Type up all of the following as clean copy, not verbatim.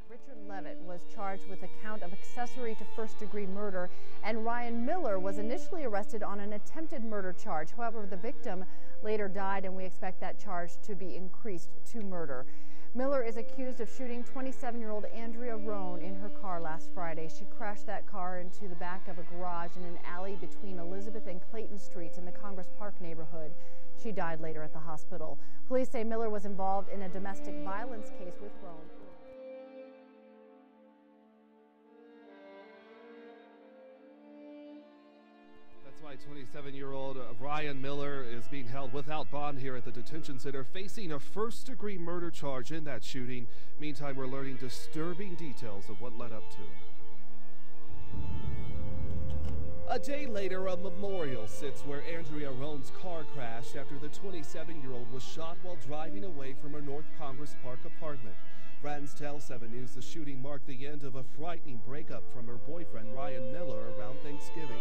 Richard Levitt was charged with a count of accessory to first-degree murder, and Ryan Miller was initially arrested on an attempted murder charge. However, the victim later died, and we expect that charge to be increased to murder. Miller is accused of shooting 27-year-old Andrea Roan in her car last Friday. She crashed that car into the back of a garage in an alley between Elizabeth and Clayton Streets in the Congress Park neighborhood. She died later at the hospital. Police say Miller was involved in a domestic violence case with Roan. That's why 27-year-old Ryan Miller is being held without bond here at the detention center, facing a first-degree murder charge in that shooting. Meantime, we're learning disturbing details of what led up to it. A day later, a memorial sits where Andrea Roan's car crashed after the 27-year-old was shot while driving away from her North Congress Park apartment. Friends tell 7 News the shooting marked the end of a frightening breakup from her boyfriend Ryan Miller around Thanksgiving.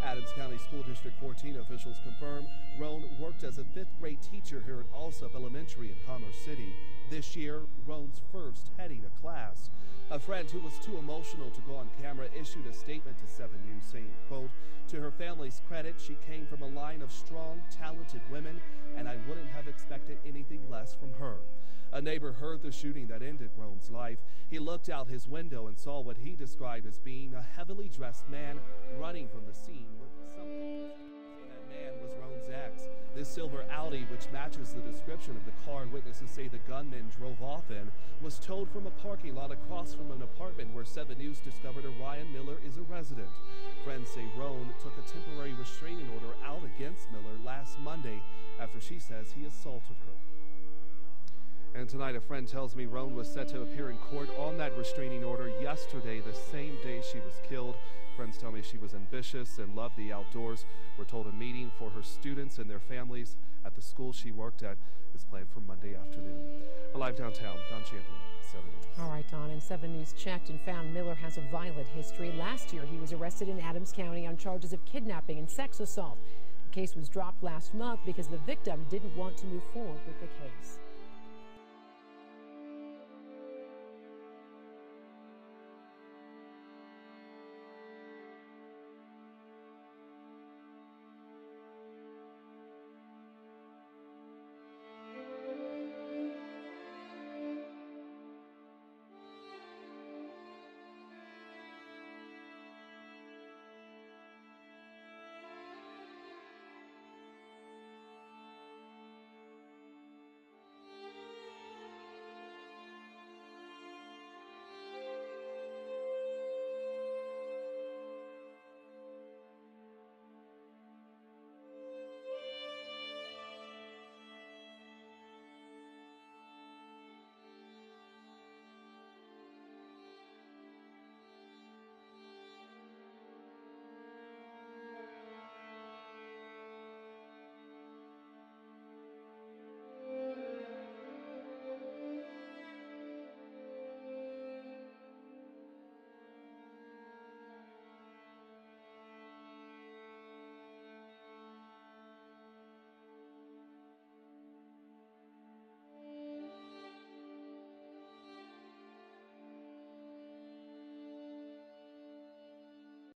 Adams County School District 14 officials confirm Roan worked as a 5th-grade teacher here at Alsop Elementary in Commerce City. This year, Roan's first heading a class. A friend who was too emotional to go on camera issued a statement to 7 News saying, quote, "To her family's credit, she came from a line of strong, talented women, and I wouldn't have expected anything less from her." A neighbor heard the shooting that ended Roan's life. He looked out his window and saw what he described as being a heavily dressed man running from the scene with something. That man was Roan's ex. This silver Audi, which matches the description of the car witnesses say the gunman drove off in, was towed from a parking lot across from an apartment where 7 News discovered Ryan Miller is a resident. Friends say Roan took a temporary restraining order out against Miller last Monday after she says he assaulted her. And tonight, a friend tells me Roan was set to appear in court on that restraining order yesterday, the same day she was killed. Friends tell me she was ambitious and loved the outdoors. We're told a meeting for her students and their families at the school she worked at is planned for Monday afternoon. Live downtown, Don Champion, 7 News. All right, Don, and 7 News checked and found Miller has a violent history. Last year, he was arrested in Adams County on charges of kidnapping and sex assault. The case was dropped last month because the victim didn't want to move forward with the case.